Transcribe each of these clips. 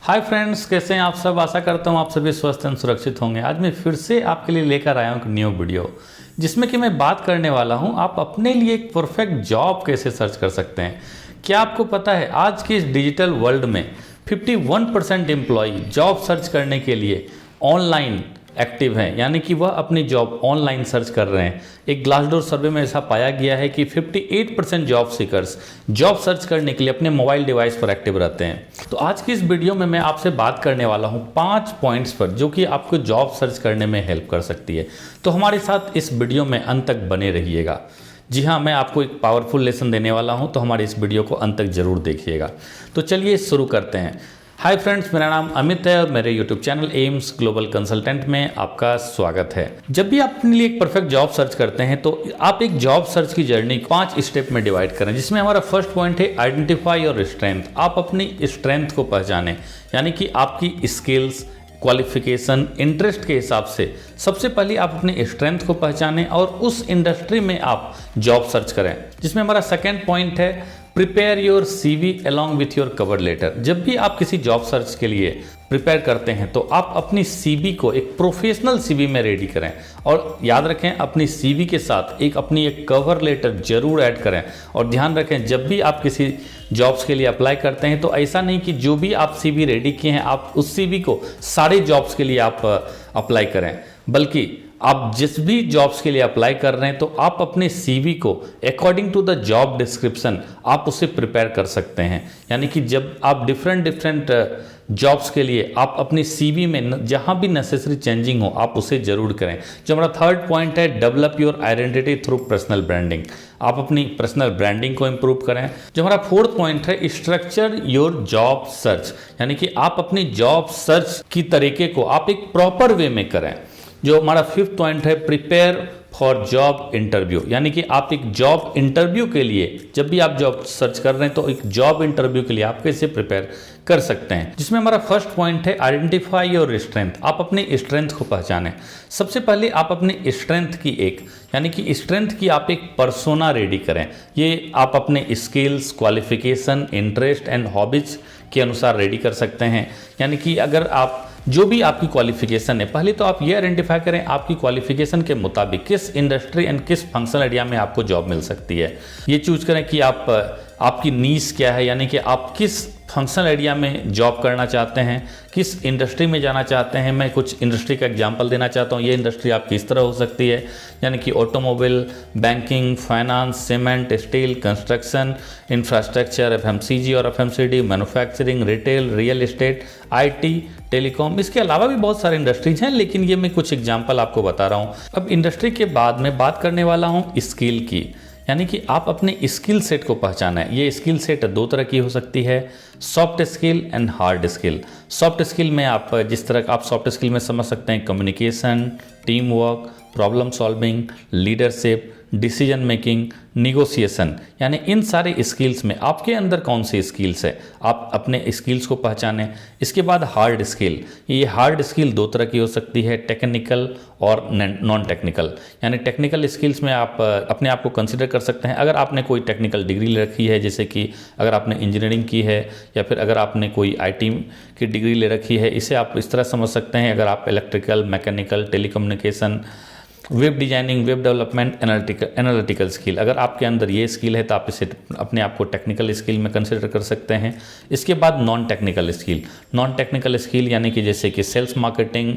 Hi friends, कैसे हैं आप सब। आशा करता हूँ आप सभी स्वस्थ एवं सुरक्षित होंगे। आज मैं फिर से आपके लिए लेकर आया हूँ एक न्यू वीडियो जिसमें कि मैं बात करने वाला हूँ आप अपने लिए एक परफेक्ट जॉब कैसे सर्च कर सकते हैं। क्या आपको पता है आज के इस डिजिटल वर्ल्ड में 51% एम्प्लॉई जॉब सर्च करने के लिए ऑनलाइन एक्टिव हैं, यानी कि वह अपनी जॉब ऑनलाइन सर्च कर रहे हैं। एक ग्लासडोर सर्वे में ऐसा पाया गया है कि 58% जॉब सीकर्स जॉब सर्च करने के लिए अपने मोबाइल डिवाइस पर एक्टिव रहते हैं। तो आज की इस वीडियो में मैं आपसे बात करने वाला हूं 5 पॉइंट्स पर जो कि आपको जॉब सर्च करने में हेल्प कर सकती है। तो हमारे साथ इस वीडियो में अंत तक बने रहिएगा। जी हाँ, मैं आपको एक पावरफुल लेसन देने वाला हूं, तो हमारे इस वीडियो को अंत तक जरूर देखिएगा। तो चलिए शुरू करते हैं। हाय फ्रेंड्स, मेरा नाम अमित है और मेरे YouTube channel AIIMS global consultant में आपका स्वागत है। जब भी आप अपने लिए एक परफेक्ट जॉब सर्च करते हैं तो आप एक जॉब सर्च की जर्नी 5 स्टेप में डिवाइड करें, जिसमें हमारा फर्स्ट पॉइंट है आइडेंटिफाई योर स्ट्रेंथ। आप अपनी स्ट्रेंथ को पहचानें, यानी कि आपकी स्किल्स, क्वालिफिकेशन, इंटरेस्ट के हिसाब से सबसे पहले आप अपने स्ट्रेंथ को पहचानें और उस इंडस्ट्री में आप जॉब सर्च करें। जिसमें हमारा सेकंड पॉइंट है prepare your CV along with your cover letter. जब भी आप किसी जॉब सर्च के लिए प्रिपेयर करते हैं तो आप अपनी सीवी को एक प्रोफेशनल सीवी में रेडी करें और याद रखें अपनी सीवी के साथ अपनी एक कवर लेटर जरूर ऐड करें। और ध्यान रखें जब भी आप किसी जॉब्स के लिए अप्लाई करते हैं तो ऐसा नहीं कि जो भी आप सीवी रेडी किए हैं आप उस सीवी को सारे जॉब्स के लिए आप अप्लाई करें, बल्कि आप जिस भी जॉब्स के लिए अप्लाई कर रहे हैं तो आप अपने सीवी को according to the job description आप उसे प्रिपेयर कर सकते हैं। यानी कि जब आप डिफरेंट जॉब्स के लिए आप अपनी सीवी में जहां भी नेसेसरी चेंजिंग हो आप उसे जरूर करें। जो हमारा थर्ड पॉइंट है develop your identity through personal branding. आप अपनी पर्सनल ब्रांडिंग को इंप्रूव करें। जो हमारा फोर्थ पॉइंट है स्ट्रक्चर योर जॉब सर्च, यानी कि आप अपनी जॉब सर्च की तरीके को आप एक प्रॉपर वे में करें। जो हमारा फिफ्थ पॉइंट है प्रिपेयर फॉर जॉब इंटरव्यू, यानी कि आप एक जॉब इंटरव्यू के लिए जब भी आप जॉब सर्च कर रहे हैं तो एक जॉब इंटरव्यू के लिए आप कैसे प्रिपेयर कर सकते हैं। जिसमें हमारा फर्स्ट पॉइंट है आइडेंटिफाई योर स्ट्रेंथ। आप अपनी स्ट्रेंथ को पहचानें। सबसे पहले आप अपनी स्ट्रेंथ की यानी कि स्ट्रेंथ की आप एक पर्सोना रेडी करें। ये आप अपने skills, qualification, interest and hobbies के अनुसार रेडी कर सकते हैं। यानी कि अगर आप जो भी आपकी क्वालिफिकेशन है, पहले तो आप ये आइडेंटिफाई करें आपकी क्वालिफिकेशन के मुताबिक किस इंडस्ट्री एंड किस फंक्शनल एरिया में आपको जॉब मिल सकती है। ये चूज करें कि आपकी नीश क्या है, यानी कि आप किस फंक्शनल एरिया में जॉब करना चाहते हैं, किस इंडस्ट्री में जाना चाहते हैं। मैं कुछ इंडस्ट्री का एग्जांपल देना चाहता हूँ। ये इंडस्ट्री आपकी इस तरह हो सकती है, यानी कि automobile, banking, finance, cement, steel, construction, infrastructure, FMCG और FMCD, manufacturing, retail, real estate, IT, telecom. इसके अलावा भी बहुत सारे इंडस्ट्रीज हैं, लेकिन ये मैं कुछ एग्जाम्पल आपको बता रहा हूँ। अब इंडस्ट्री के बाद मैं बात करने वाला हूँ स्किल की, यानी कि आप अपने स्किल सेट को पहचाना है। ये स्किल सेट 2 तरह की हो सकती है, soft skill and hard skill. Soft skill में आप जिस तरह आप सॉफ्ट स्किल में समझ सकते हैं communication, team work, problem solving, leadership, decision making, negotiation, यानी इन सारे स्किल्स में आपके अंदर कौन सी स्किल्स है आप अपने स्किल्स को पहचानें। इसके बाद हार्ड स्किल। ये हार्ड स्किल 2 तरह की हो सकती है, टेक्निकल और नॉन टेक्निकल। यानी टेक्निकल स्किल्स में आप अपने आप को कंसिडर कर सकते हैं अगर आपने कोई टेक्निकल डिग्री ले रखी है, जैसे कि अगर आपने इंजीनियरिंग की है या फिर अगर आपने कोई IT की डिग्री ले रखी है। इसे आप इस तरह समझ सकते हैं, अगर आप electrical, mechanical, telecommunication, web designing, web development, analytical skill, अगर आपके अंदर ये स्किल है तो आप इसे अपने आप को टेक्निकल स्किल में कंसिडर कर सकते हैं। इसके बाद non technical skill. Non technical skill यानी कि जैसे कि sales marketing,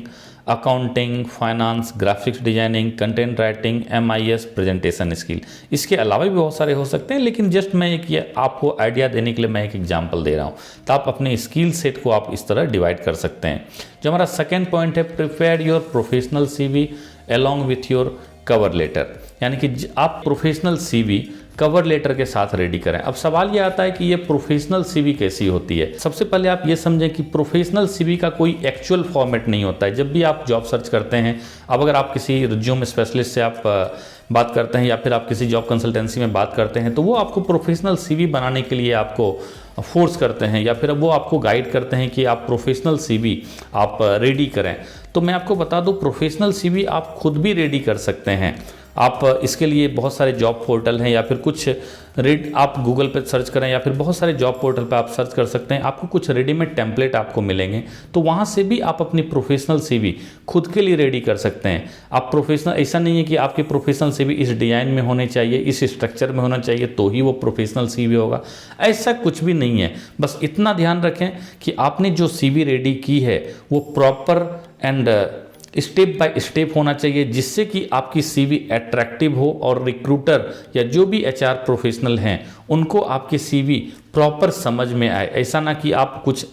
accounting, finance, graphics designing, content writing, MIS, presentation skill. इसके अलावा भी बहुत सारे हो सकते हैं, लेकिन जस्ट मैं आपको आइडिया देने के लिए मैं एक एग्जांपल दे रहा हूँ। तो आप अपने स्किल सेट को आप इस तरह डिवाइड कर सकते हैं। जो हमारा सेकेंड पॉइंट है prepare your professional CV along with your cover letter, यानी कि आप प्रोफेशनल CV कवर लेटर के साथ रेडी करें। अब सवाल ये आता है कि ये प्रोफेशनल CV कैसी होती है। सबसे पहले आप ये समझें कि प्रोफेशनल CV का कोई एक्चुअल फॉर्मेट नहीं होता है। जब भी आप जॉब सर्च करते हैं, अब अगर आप किसी रिज्यूम स्पेशलिस्ट से आप बात करते हैं या फिर आप किसी जॉब कंसल्टेंसी में बात करते हैं तो वो आपको प्रोफेशनल CV बनाने के लिए आपको फोर्स करते हैं या फिर वो आपको गाइड करते हैं कि आप प्रोफेशनल CV आप रेडी करें। तो मैं आपको बता दूं प्रोफेशनल CV आप खुद भी रेडी कर सकते हैं। आप इसके लिए बहुत सारे जॉब पोर्टल हैं, या फिर कुछ आप गूगल पे सर्च करें या फिर बहुत सारे जॉब पोर्टल पे आप सर्च कर सकते हैं, आपको कुछ रेडीमेड टेम्पलेट आपको मिलेंगे, तो वहाँ से भी आप अपनी प्रोफेशनल सीवी खुद के लिए रेडी कर सकते हैं। आप प्रोफेशनल, ऐसा नहीं है कि आपकी प्रोफेशनल सीवी इस डिज़ाइन में होने चाहिए, इस स्ट्रक्चर में होना चाहिए तो ही वो प्रोफेशनल सीवी होगा, ऐसा कुछ भी नहीं है। बस इतना ध्यान रखें कि आपने जो सीवी रेडी की है वो proper and step by step होना चाहिए, जिससे कि आपकी सीवी अट्रैक्टिव हो और रिक्रूटर या जो भी एचआर प्रोफेशनल हैं उनको आपकी सीवी प्रॉपर समझ में आए। ऐसा ना कि आप कुछ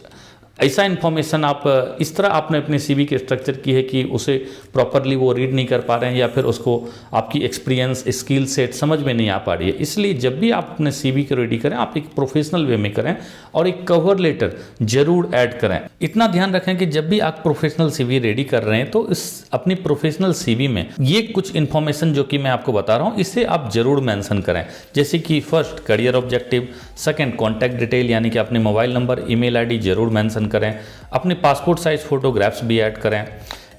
ऐसा इन्फॉर्मेशन आप इस तरह आपने अपने सीवी के स्ट्रक्चर की है कि उसे प्रॉपरली वो रीड नहीं कर पा रहे हैं, या फिर उसको आपकी एक्सपीरियंस स्किल सेट समझ में नहीं आ पा रही है। इसलिए जब भी आप अपने सीवी को रेडी करें, आप एक प्रोफेशनल वे में करें और एक कवर लेटर जरूर ऐड करें। इतना ध्यान रखें कि जब भी आप प्रोफेशनल सीवी रेडी कर रहे हैं तो इस अपनी प्रोफेशनल सीवी में ये कुछ इन्फॉर्मेशन जो कि मैं आपको बता रहा हूँ इसे आप जरूर मेंशन करें। जैसे कि first career objective, second contact detail यानी कि अपने मोबाइल नंबर, ईमेल आईडी जरूर मेंशन करें, अपने पासपोर्ट साइज फोटोग्राफ्स भी ऐड करें।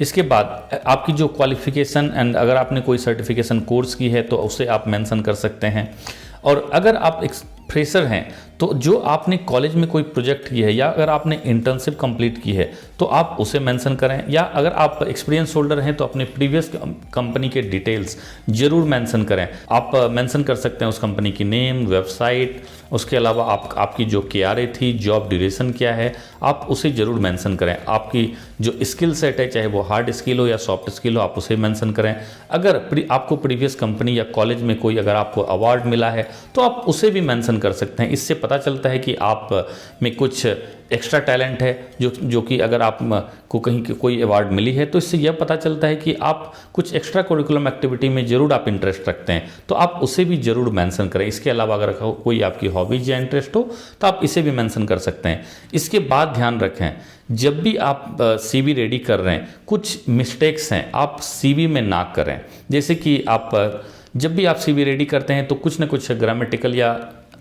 इसके बाद आपकी जो क्वालिफिकेशन एंड अगर आपने कोई सर्टिफिकेशन कोर्स की है तो उसे आप मेंशन कर सकते हैं। और अगर आप एक फ्रेशर हैं तो जो आपने कॉलेज में कोई प्रोजेक्ट की है या अगर आपने इंटर्नशिप कंप्लीट की है तो आप उसे मेंशन करें, या अगर आप एक्सपीरियंस होल्डर हैं तो अपने प्रीवियस कंपनी के डिटेल्स जरूर मेंशन करें। आप मेंशन कर सकते हैं उस कंपनी की नेम, वेबसाइट, उसके अलावा आपकी जो KRA थी, जॉब ड्यूरेशन क्या है, आप उसे जरूर मेंशन करें। आपकी जो स्किल सेट है, चाहे वो हार्ड स्किल हो या सॉफ्ट स्किल हो, आप उसे मेंशन करें। अगर आपको प्रीवियस कंपनी या कॉलेज में कोई अगर आपको अवार्ड मिला है तो आप उसे भी मेंशन कर सकते हैं। इससे पता चलता है कि आप में कुछ एक्स्ट्रा टैलेंट है, जो कि अगर आप को कहीं कोई अवार्ड मिली है तो इससे यह पता चलता है कि आप कुछ एक्स्ट्रा करिकुलम एक्टिविटी में जरूर आप इंटरेस्ट रखते हैं, तो आप उसे भी जरूर मेंशन करें। इसके अलावा अगर कोई आपकी हॉबीज या इंटरेस्ट हो तो आप इसे भी मेंशन कर सकते हैं। इसके बाद ध्यान रखें, जब भी आप सीवी रेडी कर रहे हैं कुछ मिस्टेक्स हैं आप सीवी में ना करें। जैसे कि आप जब भी आप सीवी रेडी करते हैं तो कुछ ना कुछ ग्रामेटिकल या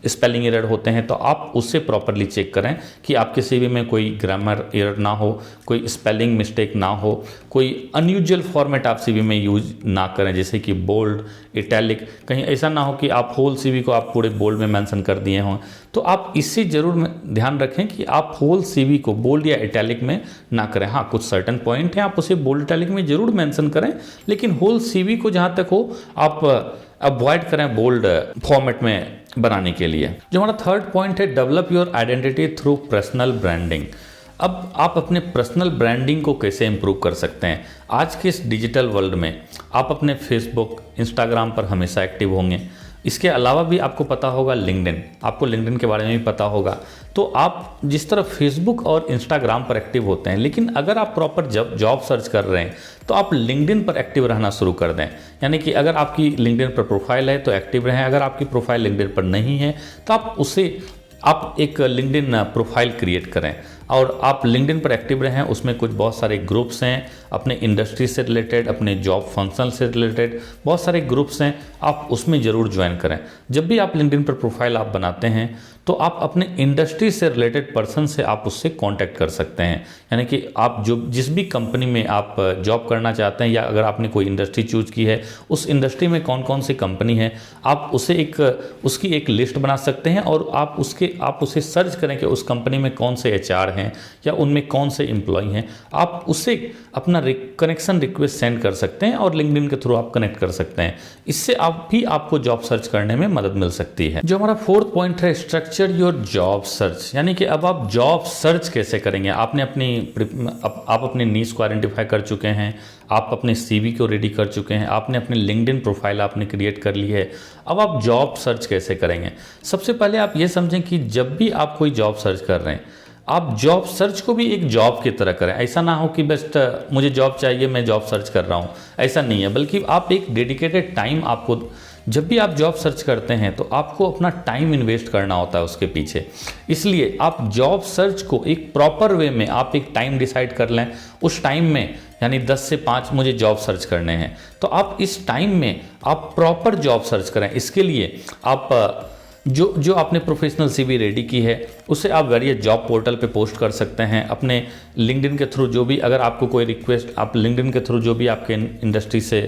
स्पेलिंग एरर होते हैं, तो आप उससे प्रॉपरली चेक करें कि आपके सीवी में कोई ग्रामर एरर ना हो, कोई स्पेलिंग मिस्टेक ना हो, कोई अनयूजुअल फॉर्मेट आप सीवी में यूज ना करें, जैसे कि बोल्ड, इटैलिक। कहीं ऐसा ना हो कि आप होल सीवी को आप पूरे बोल्ड में मेंशन कर दिए हों, तो आप इससे जरूर ध्यान रखें कि आप होल सीवी को बोल्ड या इटैलिक में ना करें। हाँ, कुछ सर्टन पॉइंट हैं आप उसे बोल्ड इटैलिक में जरूर मेंशन करें, लेकिन होल सीवी को जहाँ तक हो आप अवॉइड करें बोल्ड फॉर्मेट में बनाने के लिए। जो हमारा थर्ड पॉइंट है, develop your identity through personal branding. अब आप अपने पर्सनल ब्रांडिंग को कैसे इंप्रूव कर सकते हैं? आज के इस डिजिटल वर्ल्ड में आप अपने फेसबुक, इंस्टाग्राम पर हमेशा एक्टिव होंगे। इसके अलावा भी आपको पता होगा लिंक्डइन, आपको लिंक्डइन के बारे में भी पता होगा। तो आप जिस तरह फेसबुक और इंस्टाग्राम पर एक्टिव होते हैं, लेकिन अगर आप प्रॉपर जॉब सर्च कर रहे हैं तो आप लिंक्डइन पर एक्टिव रहना शुरू कर दें। यानी कि अगर आपकी लिंक्डइन पर प्रोफाइल है तो एक्टिव रहें, अगर आपकी प्रोफाइल लिंक्डइन पर नहीं है तो आप एक लिंक्डइन प्रोफाइल क्रिएट करें और आप लिंक्डइन पर एक्टिव रहें। उसमें कुछ बहुत सारे ग्रुप्स हैं अपने इंडस्ट्री से रिलेटेड, अपने जॉब फंक्शन से रिलेटेड बहुत सारे ग्रुप्स हैं, आप उसमें ज़रूर ज्वाइन करें। जब भी आप लिंक्डइन पर प्रोफाइल आप बनाते हैं तो आप अपने इंडस्ट्री से रिलेटेड पर्सन से आप उससे कांटेक्ट कर सकते हैं। यानी कि आप जिस भी कंपनी में आप जॉब करना चाहते हैं या अगर आपने कोई इंडस्ट्री चूज की है, उस इंडस्ट्री में कौन कौन सी कंपनी है, आप उसकी एक लिस्ट बना सकते हैं और आप उसे सर्च करें कि उस कंपनी में कौन से HR हैं या उनमें कौन से एम्प्लॉय हैं। आप उससे अपना कनेक्शन रिक्वेस्ट सेंड कर सकते हैं और लिंक्डइन के थ्रू आप कनेक्ट कर सकते हैं। इससे आपको जॉब सर्च करने में मदद मिल सकती है। जो हमारा फोर्थ पॉइंट है, स्ट्रक्चर योर जॉब सर्च। यानी कि अब आप जॉब सर्च कैसे करेंगे? आप अपनी नीश को आइडेंटिफाई कर चुके हैं, आप अपने CV को रेडी कर चुके हैं, आपने अपने लिंक्डइन प्रोफाइल आपने क्रिएट कर ली है। अब आप जॉब सर्च कैसे करेंगे? सबसे पहले आप ये समझें कि जब भी आप कोई जॉब सर्च कर रहे हैं, आप जॉब सर्च को भी एक जॉब की तरह करें। ऐसा ना हो कि बस मुझे जॉब चाहिए, मैं जॉब सर्च कर रहा हूँ, ऐसा नहीं है। बल्कि आप एक डेडिकेटेड टाइम आपको, जब भी आप जॉब सर्च करते हैं तो आपको अपना टाइम इन्वेस्ट करना होता है उसके पीछे। इसलिए आप जॉब सर्च को एक प्रॉपर वे में आप एक टाइम डिसाइड कर लें। उस टाइम में यानी 10 से 5 मुझे जॉब सर्च करने हैं, तो आप इस टाइम में आप प्रॉपर जॉब सर्च करें। इसके लिए आप जो आपने प्रोफेशनल सीवी रेडी की है उसे आप वेरियस जॉब पोर्टल पे पोस्ट कर सकते हैं। अपने लिंक्डइन के थ्रू जो भी, अगर आपको कोई रिक्वेस्ट, आप लिंक्डइन के थ्रू जो भी आपके इंडस्ट्री से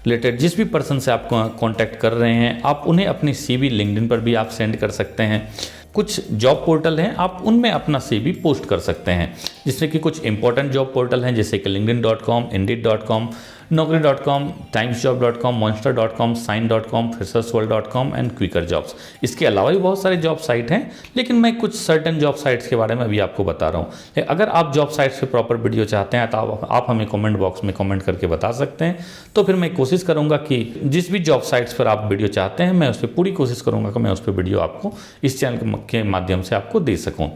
रिलेटेड जिस भी पर्सन से आप कांटेक्ट कर रहे हैं, आप उन्हें अपनी सीवी लिंक्डइन पर भी आप सेंड कर सकते हैं। कुछ जॉब पोर्टल हैं, आप उनमें अपना सीवी पोस्ट कर सकते हैं, जिसमें कि कुछ इंपॉर्टेंट जॉब पोर्टल हैं जैसे कि linkedin.com, indeed.com, naukri.com, timesjob.com, monster.com, sign.com, freshersworld.com and quicker jobs. इसके अलावा भी बहुत सारे जॉब साइट हैं, लेकिन मैं कुछ सर्टेन जॉब साइट्स के बारे में अभी आपको बता रहा हूँ। अगर आप जॉब साइट्स पे प्रॉपर वीडियो चाहते हैं तो आप हमें कमेंट बॉक्स में कमेंट करके बता सकते हैं। तो फिर मैं कोशिश करूँगा कि जिस भी जॉब साइट्स पर आप वीडियो चाहते हैं, मैं उस पर पूरी कोशिश करूँगा कि मैं उस पर वीडियो आपको इस चैनल के माध्यम से आपको दे सकूँ।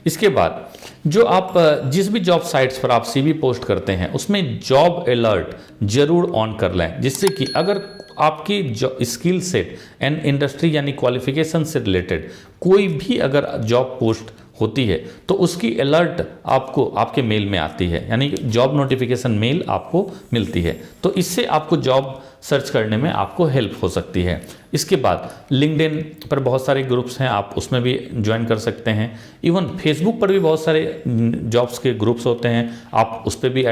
इसके बाद जो आप जिस भी जॉब साइट्स पर आप सीवी पोस्ट करते हैं उसमें जॉब अलर्ट जरूर ऑन कर लें, जिससे कि अगर आपकी जो स्किल सेट एंड इंडस्ट्री यानी क्वालिफिकेशन से रिलेटेड कोई भी अगर जॉब पोस्ट होती है तो उसकी अलर्ट आपको आपके मेल में आती है, यानी जॉब नोटिफिकेशन मेल आपको मिलती है। तो इससे आपको जॉब सर्च करने में आपको हेल्प हो सकती है। इसके बाद लिंक्डइन पर बहुत सारे ग्रुप्स हैं, आप उसमें भी ज्वाइन कर सकते हैं। इवन फेसबुक पर भी बहुत सारे जॉब्स के ग्रुप्स होते हैं, आप उस पर भी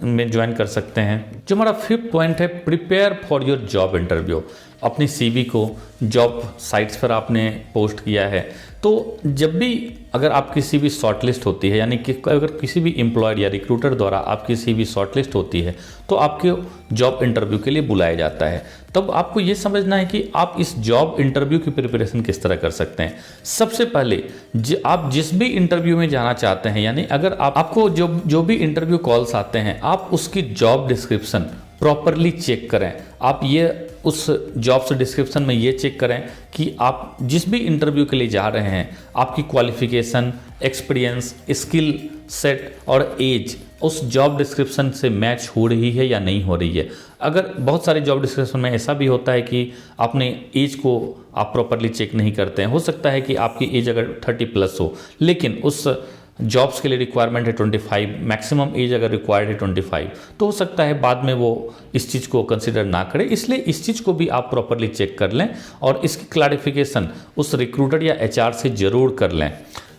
में ज्वाइन कर सकते हैं। जो हमारा 5th पॉइंट है, prepare for your job interview. अपनी सीवी को जॉब साइट्स पर आपने पोस्ट किया है, तो जब भी अगर आपकी सीवी शॉर्टलिस्ट होती है, यानी कि अगर किसी भी एम्प्लॉयर या रिक्रूटर द्वारा आपकी सीवी शॉर्टलिस्ट होती है तो आपके जॉब इंटरव्यू के लिए बुलाया जाता है। तब आपको ये समझना है कि आप इस जॉब इंटरव्यू की प्रिपरेशन किस तरह कर सकते हैं। सबसे पहले आप जिस भी इंटरव्यू में जाना चाहते हैं, यानी अगर आपको जो भी इंटरव्यू कॉल्स आते हैं, आप उसकी जॉब डिस्क्रिप्शन प्रॉपरली चेक करें। आप ये उस जॉब से डिस्क्रिप्शन में ये चेक करें कि आप जिस भी इंटरव्यू के लिए जा रहे हैं, आपकी क्वालिफिकेशन, एक्सपीरियंस, स्किल सेट और एज उस जॉब डिस्क्रिप्शन से मैच हो रही है या नहीं हो रही है। अगर बहुत सारे जॉब डिस्क्रिप्शन में ऐसा भी होता है कि आपने एज को आप प्रॉपरली चेक नहीं करते हैं, हो सकता है कि आपकी एज अगर 30+ हो, लेकिन उस जॉब्स के लिए रिक्वायरमेंट है 25, मैक्सिमम एज अगर रिक्वायर्ड है 25, तो हो सकता है बाद में वो इस चीज़ को कंसिडर ना करें। इसलिए इस चीज़ को भी आप प्रॉपरली चेक कर लें और इसकी क्लैरिफिकेशन उस रिक्रूटर या एचआर से ज़रूर कर लें।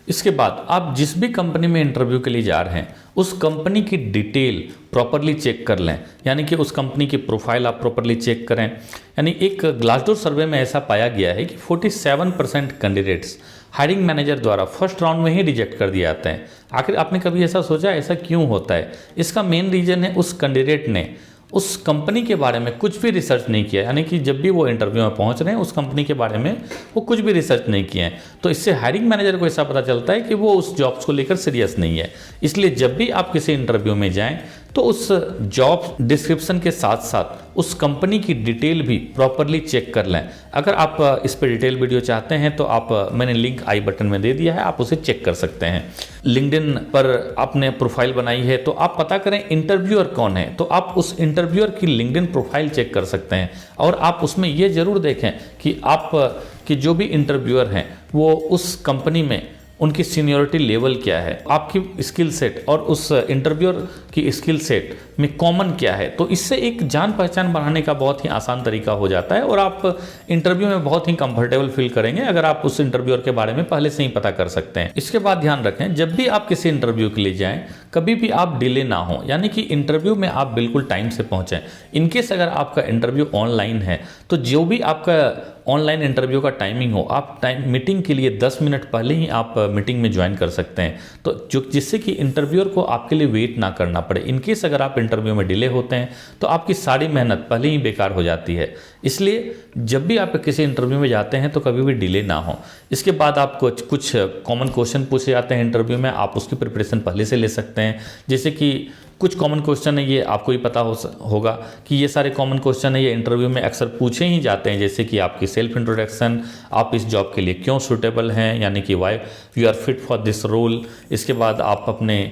इसके बाद आप जिस भी कंपनी में इंटरव्यू के लिए जा रहे हैं उस कंपनी की डिटेल प्रॉपरली चेक कर लें, यानी कि उस कंपनी की प्रोफाइल आप प्रॉपरली चेक करें। यानी एक ग्लासडोर सर्वे में ऐसा पाया गया है कि 47% कैंडिडेट्स हायरिंग मैनेजर द्वारा फर्स्ट राउंड में ही रिजेक्ट कर दिए जाते हैं। आखिर आपने कभी ऐसा सोचा ऐसा क्यों होता है? इसका मेन रीज़न है उस कैंडिडेट ने उस कंपनी के बारे में कुछ भी रिसर्च नहीं किया, यानी कि जब भी वो इंटरव्यू में पहुंच रहे हैं उस कंपनी के बारे में वो कुछ भी रिसर्च नहीं किए हैं। तो इससे हायरिंग मैनेजर को ऐसा पता चलता है कि वो उस जॉब्स को लेकर सीरियस नहीं है। इसलिए जब भी आप किसी इंटरव्यू में जाएं तो उस जॉब डिस्क्रिप्शन के साथ साथ उस कंपनी की डिटेल भी प्रॉपरली चेक कर लें। अगर आप इस पर डिटेल वीडियो चाहते हैं तो मैंने लिंक आई बटन में दे दिया है, आप उसे चेक कर सकते हैं। लिंक्डइन पर आपने प्रोफाइल बनाई है तो आप पता करें इंटरव्यूअर कौन है, तो आप उस इंटरव्यूअर की लिंक्डइन प्रोफाइल चेक कर सकते हैं और आप उसमें ये जरूर देखें कि जो भी इंटरव्यूअर हैं वो उस कंपनी में उनकी सीनियरिटी लेवल क्या है, आपकी स्किल सेट और उस इंटरव्यूअर की स्किल सेट में कॉमन क्या है। तो इससे एक जान पहचान बनाने का बहुत ही आसान तरीका हो जाता है और आप इंटरव्यू में बहुत ही कंफर्टेबल फील करेंगे अगर आप उस इंटरव्यूअर के बारे में पहले से ही पता कर सकते हैं। इसके बाद ध्यान रखें, जब भी आप किसी इंटरव्यू के लिए जाएं कभी भी आप डिले ना हो, यानी कि इंटरव्यू में आप बिल्कुल टाइम से पहुंचें। इनकेस अगर आपका इंटरव्यू ऑनलाइन है तो जो भी आपका ऑनलाइन इंटरव्यू का टाइमिंग हो, आप मीटिंग के लिए 10 मिनट पहले ही आप मीटिंग में ज्वाइन कर सकते हैं, तो जिससे कि इंटरव्यूअर को आपके लिए वेट ना करना पड़े। इनकेस अगर आप इंटरव्यू में डिले होते हैं तो आपकी सारी मेहनत पहले ही बेकार हो जाती है। इसलिए जब भी आप किसी इंटरव्यू में जाते हैं तो कभी भी डिले ना हो। इसके बाद आपको कुछ कॉमन क्वेश्चन पूछे जाते हैं इंटरव्यू में, आप उसकी प्रिपरेशन पहले से ले सकते हैं। जैसे कि कुछ कॉमन क्वेश्चन है, ये आपको ही पता होगा कि ये सारे कॉमन क्वेश्चन है ये इंटरव्यू में अक्सर पूछे ही जाते हैं, जैसे कि आपकी सेल्फ इंट्रोडक्शन, आप इस जॉब के लिए क्यों सूटेबल हैं, यानी कि why you are fit for this role. इसके बाद आप अपने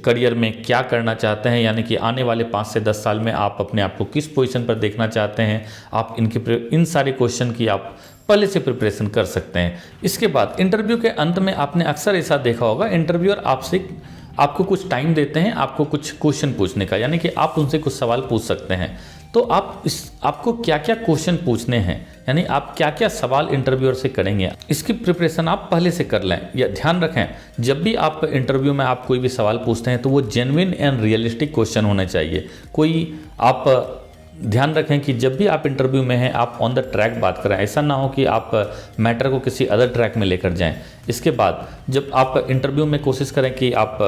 करियर में क्या करना चाहते हैं, यानी कि आने वाले 5 से 10 साल में आप अपने आप को किस पोजीशन पर देखना चाहते हैं। आप इन सारे क्वेश्चन की आप पहले से प्रिपरेशन कर सकते हैं। इसके बाद इंटरव्यू के अंत में आपने अक्सर ऐसा देखा होगा, इंटरव्यूअर आपको कुछ टाइम देते हैं आपको कुछ क्वेश्चन पूछने का, यानी कि आप उनसे कुछ सवाल पूछ सकते हैं। तो आपको क्या क्या क्वेश्चन पूछने हैं, यानी आप क्या क्या सवाल इंटरव्यूअर से करेंगे, इसकी प्रिपरेशन आप पहले से कर लें। या ध्यान रखें, जब भी आप इंटरव्यू में आप कोई भी सवाल पूछते हैं तो वो जेन्युइन एंड रियलिस्टिक क्वेश्चन होने चाहिए। कोई आप ध्यान रखें कि जब भी आप इंटरव्यू में हैं आप ऑन द ट्रैक बात करें, ऐसा ना हो कि आप मैटर को किसी अदर ट्रैक में लेकर जाएं। इसके बाद जब आप इंटरव्यू में कोशिश करें कि आप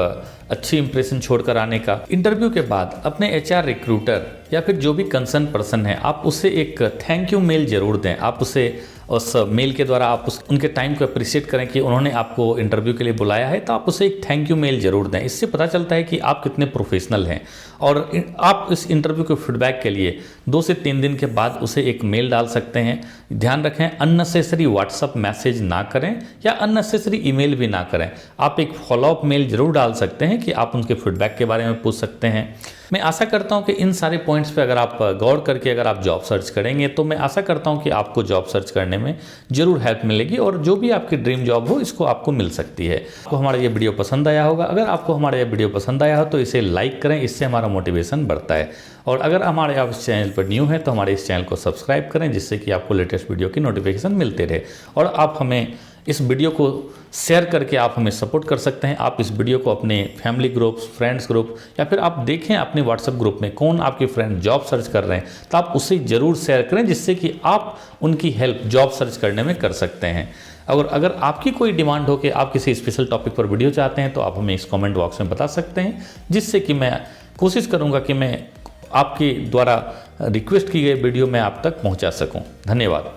अच्छी इंप्रेशन छोड़कर आने का। इंटरव्यू के बाद अपने एचआर रिक्रूटर या फिर जो भी कंसर्न पर्सन है आप उसे एक थैंक यू मेल जरूर दें। आप उसे उस मेल के द्वारा आप उनके टाइम को अप्रिशिएट करें कि उन्होंने आपको इंटरव्यू के लिए बुलाया है, तो आप उसे एक थैंक यू मेल जरूर दें। इससे पता चलता है कि आप कितने प्रोफेशनल हैं। और आप इस इंटरव्यू के फीडबैक के लिए 2 से 3 दिन के बाद उसे एक मेल डाल सकते हैं। ध्यान रखें, अननेसेसरी व्हाट्सअप मैसेज ना करें या अननेसेसरी ईमेल भी ना करें। आप एक फॉलोअप मेल जरूर डाल सकते हैं कि आप उनके फीडबैक के बारे में पूछ सकते हैं। मैं आशा करता हूं कि इन सारे पॉइंट्स पे अगर आप गौर करके अगर आप जॉब सर्च करेंगे तो मैं आशा करता हूं कि आपको जॉब सर्च करने में जरूर हेल्प मिलेगी और जो भी आपकी ड्रीम जॉब हो इसको आपको मिल सकती है। आपको हमारा ये वीडियो पसंद आया होगा। अगर आपको हमारा ये वीडियो पसंद आया हो तो इसे लाइक करें, इससे हमारा मोटिवेशन बढ़ता है। और अगर हमारे आप इस चैनल पर न्यू हैं तो हमारे इस चैनल को सब्सक्राइब करें, जिससे कि आपको लेटेस्ट वीडियो की नोटिफिकेशन मिलते रहे। और आप हमें इस वीडियो को शेयर करके आप हमें सपोर्ट कर सकते हैं। आप इस वीडियो को अपने फैमिली ग्रुप, फ्रेंड्स ग्रुप या फिर आप देखें अपने व्हाट्सएप ग्रुप में कौन आपके फ्रेंड जॉब सर्च कर रहे हैं, तो आप उसे ज़रूर शेयर करें, जिससे कि आप उनकी हेल्प जॉब सर्च करने में कर सकते हैं। और अगर आपकी कोई डिमांड हो कि आप किसी स्पेशल टॉपिक पर वीडियो चाहते हैं तो आप हमें इस कमेंट बॉक्स में बता सकते हैं, जिससे कि मैं कोशिश करूँगा कि मैं आपके द्वारा रिक्वेस्ट की गई वीडियो मैं आप तक पहुँचा सकूँ। धन्यवाद।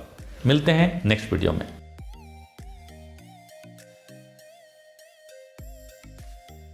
मिलते हैं नेक्स्ट वीडियो में।